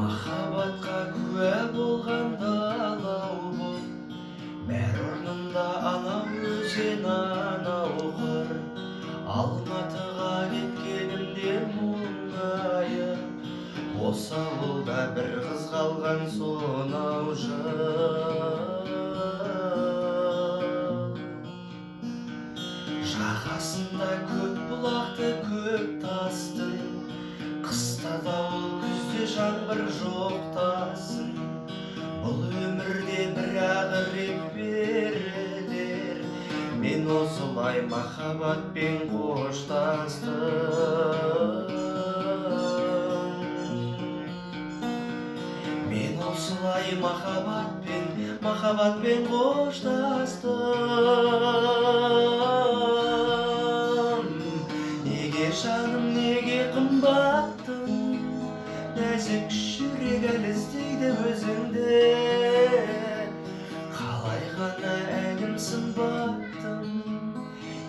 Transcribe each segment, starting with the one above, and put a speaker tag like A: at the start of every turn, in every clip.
A: Махаббатқа куә болғанда алау бол, бәр орнында анау өзен анау қыр. Алматыға кеткенімде мұңайып, осы ауылда бір қыз қалған сонау жыр. Жағасында көп бұлақты көп тастың, қыста дауыл күзде жаңбыр жоқтасын. Бұл өмірде бір-ақ рет берілер, мен осылай махаббатпен қоштастым. Мен осылай махаббатпен қоштастым. Неге жаным, неге қымбаттым, нәзік жүрек әлі іздейді өзіңді. Қалай ғана әнім сымбаттым,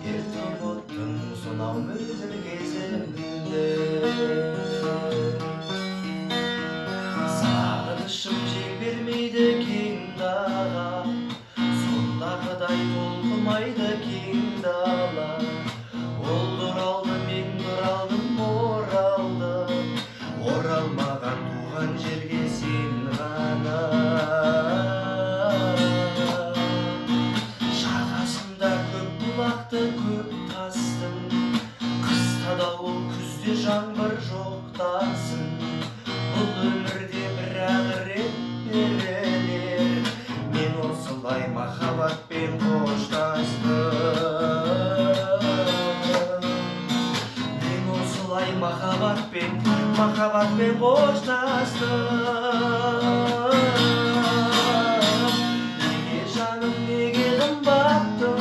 A: ерте ұмыттым сонау мөлдір кезімді. Сағынышым жем бермейді кең дала, сондағыдай толқымайды кең дала. Ол оралды, мен оралдым, оралдым, оралмаған туған жерге сен ғана. Жағасында көп бұлақты көп тастың, қыста дауыл күзде жаңбыр жоқтасын. Бұл өмірде бір-ақ рет берілер, мен осылай махаббатпен қоштастым. Мен осылай махаббатпен қоштастым. Неге жаным, неге қымбаттым,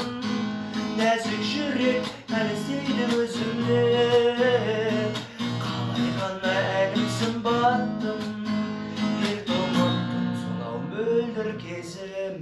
A: нәзік жүрек әлі іздейді өзіңді. Қалай ғана әнім сымбаттым, ерте ұмыттым сонау мөлдір кезім.